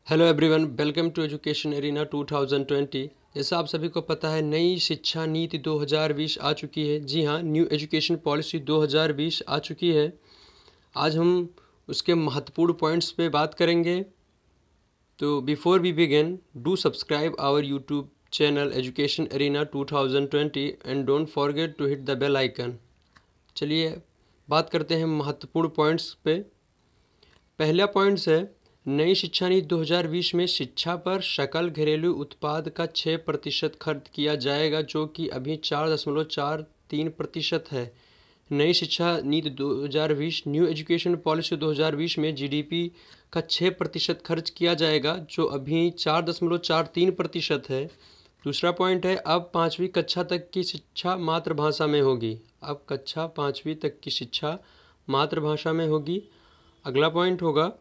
Hello everyone, welcome to education arena 2020। जैसा आप सभी को पता है, नई शिक्षा नीति 2020 आ चुकी है। जी हाँ, न्यू एजुकेशन पॉलिसी 2020 आ चुकी है। आज हम उसके महत्वपूर्ण पॉइंट्स पे बात करेंगे। तो before we begin, do subscribe our YouTube channel education arena 2020 and don't forget to hit the bell icon. चलिए बात करते हैं महत्वपूर्ण पॉइंट्स पे। पहला पॉइंट्स है, नई शिक्षा नीति 2020 में शिक्षा पर सकल घरेलू उत्पाद का 6% खर्च किया जाएगा, जो कि अभी 4.43% है। नई शिक्षा नीति 2020 न्यू एजुकेशन पॉलिसी 2020 में जीडीपी का 6% खर्च किया जाएगा, जो अभी 4.43% है। दूसरा पॉइंट है, अब 5वीं कक्षा तक की शिक्षा मातृभाषा में होगी। अब कक्षा 5वीं तक की शिक्षा मातृभाषा में होगी। अगला पॉइंट होगा,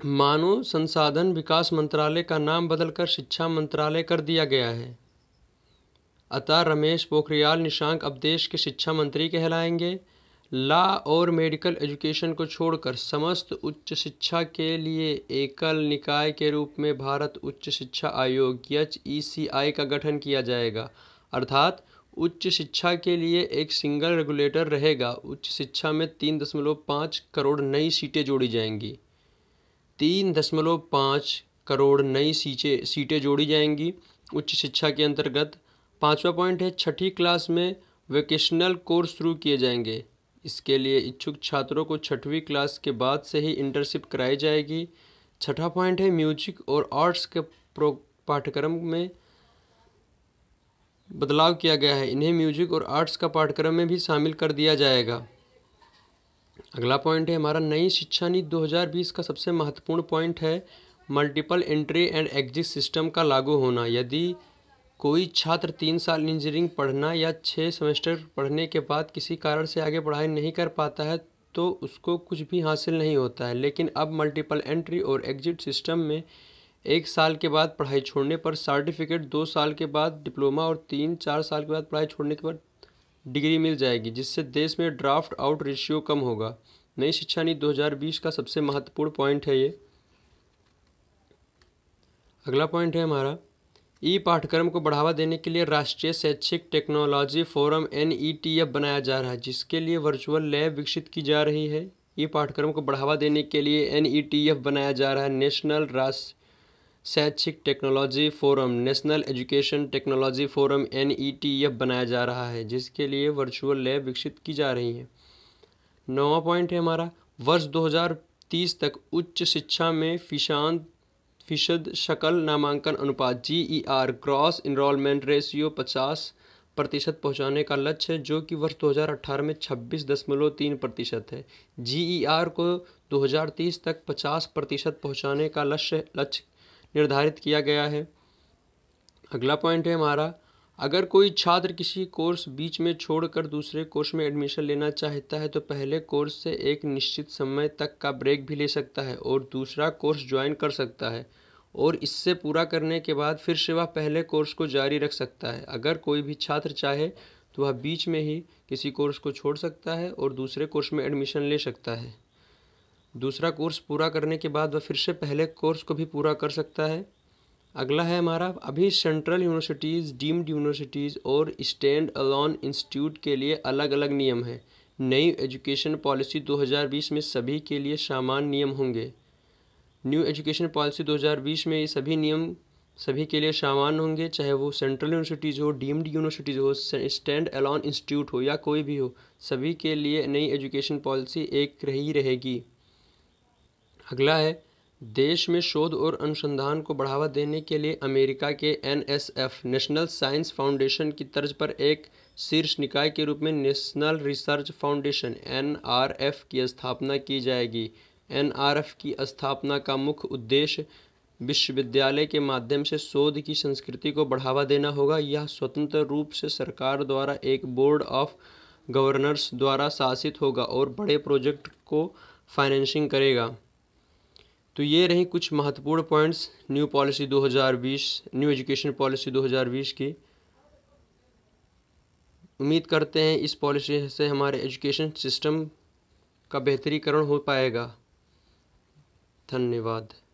मानव संसाधन विकास मंत्रालय का नाम बदलकर शिक्षा मंत्रालय कर दिया गया है। अतः रमेश पोखरियाल निशंक अब देश के शिक्षा मंत्री कहलाएंगे। लॉ और मेडिकल एजुकेशन को छोड़कर समस्त उच्च शिक्षा के लिए एकल निकाय के रूप में भारत उच्च शिक्षा आयोग HECI का गठन किया जाएगा। अर्थात उच्च शिक्षा के लिए एक सिंगल रेगुलेटर रहेगा। उच्च शिक्षा में 3.5 करोड़ नई सीटें जोड़ी जाएंगी। 3.5 करोड़ नई सीटें जोड़ी जाएंगी उच्च शिक्षा के अंतर्गत। 5वां पॉइंट है, 6ठी क्लास में वोकेशनल कोर्स शुरू किए जाएंगे। इसके लिए इच्छुक छात्रों को 6वीं क्लास के बाद से ही इंटर्नशिप कराई जाएगी। 6ठा पॉइंट है, म्यूजिक और आर्ट्स के पाठ्यक्रम में बदलाव किया गया है। इन्हें म्यूजिक और आर्ट्स का पाठ्यक्रम में भी शामिल कर दिया जाएगा। अगला पॉइंट है हमारा, नई शिक्षा नीति 2020 का सबसे महत्वपूर्ण पॉइंट है multiple entry and exit system का लागू होना। यदि कोई छात्र 3 साल इंजीनियरिंग पढ़ना या 6 सेमेस्टर पढ़ने के बाद किसी कारण से आगे पढ़ाई नहीं कर पाता है तो उसको कुछ भी हासिल नहीं होता है। लेकिन अब मल्टीपल एंट्री और एग्जिट सिस्टम में 1 साल के बाद पढ़ाई छोड़ने पर सर्टिफिकेट, 2 साल के बाद डिप्लोमा और 3-4 साल के बाद पढ़ाई छोड़ने के बाद डिग्री मिल जाएगी, जिससे देश में ड्राफ्ट आउट रेशियो कम होगा। नई शिक्षा नीति 2020 का सबसे महत्वपूर्ण पॉइंट है ये। अगला पॉइंट है हमारा, ई पाठ्यक्रम को बढ़ावा देने के लिए राष्ट्रीय शैक्षिक टेक्नोलॉजी फोरम NETF बनाया जा रहा है, जिसके लिए वर्चुअल लैब विकसित की जा रही है। ई पाठ्यक्रम को बढ़ावा देने के लिए NETF बनाया जा रहा है, नेशनल राष्ट्रीय शैक्षिक technology forum, national education technology forum NETF बनाया जा रहा है, जिसके लिए वर्चुअल लैब विकसित की जा रही हैं। 9वां पॉइंट है हमारा, वर्ष 2030 तक उच्च शिक्षा में फीसद सकल नामांकन अनुपात GER ग्रॉस इनरोलमेंट रेशियो 50% पहुंचाने का लक्ष्य है, जो कि वर्ष 2018 में 26.3% है। GER को 2030 तक 50% पहुंचाने का लक्ष्य निर्धारित किया गया है। अगला पॉइंट है हमारा, अगर कोई छात्र किसी कोर्स बीच में छोड़कर दूसरे कोर्स में एडमिशन लेना चाहता है तो पहले कोर्स से एक निश्चित समय तक का ब्रेक भी ले सकता है और दूसरा कोर्स ज्वाइन कर सकता है, और इससे पूरा करने के बाद फिर से वह पहले कोर्स को जारी रख सकता है। अगर कोई भी छात्र चाहे तो वह बीच में ही किसी कोर्स को छोड़ सकता है और दूसरे कोर्स में एडमिशन ले सकता है। दूसरा कोर्स पूरा करने के बाद वह फिर से पहले कोर्स को भी पूरा कर सकता है। अगला है हमारा, अभी सेंट्रल यूनिवर्सिटीज़, डीम्ड यूनिवर्सिटीज़ और स्टैंड अलोन इंस्टीट्यूट के लिए अलग अलग नियम हैं। नई एजुकेशन पॉलिसी 2020 में सभी के लिए समान नियम होंगे। न्यू एजुकेशन पॉलिसी 2020 में ये सभी नियम सभी के लिए समान होंगे, चाहे वो सेंट्रल यूनिवर्सिटीज़ हो, डीम्ड यूनिवर्सिटीज़ हो, स्टैंड अलोन इंस्टीट्यूट हो या कोई भी हो, सभी के लिए नई एजुकेशन पॉलिसी एक ही रहेगी। अगला है, देश में शोध और अनुसंधान को बढ़ावा देने के लिए अमेरिका के NSF नेशनल साइंस फाउंडेशन की तर्ज पर एक शीर्ष निकाय के रूप में नेशनल रिसर्च फाउंडेशन NRF की स्थापना की जाएगी। NRF की स्थापना का मुख्य उद्देश्य विश्वविद्यालय के माध्यम से शोध की संस्कृति को बढ़ावा देना होगा। यह स्वतंत्र रूप से सरकार द्वारा एक बोर्ड ऑफ गवर्नर्स द्वारा शासित होगा और बड़े प्रोजेक्ट को फाइनेंसिंग करेगा। तो ये रही कुछ महत्वपूर्ण पॉइंट्स न्यू एजुकेशन पॉलिसी 2020 की। उम्मीद करते हैं इस पॉलिसी से हमारे एजुकेशन सिस्टम का बेहतरीकरण हो पाएगा। धन्यवाद।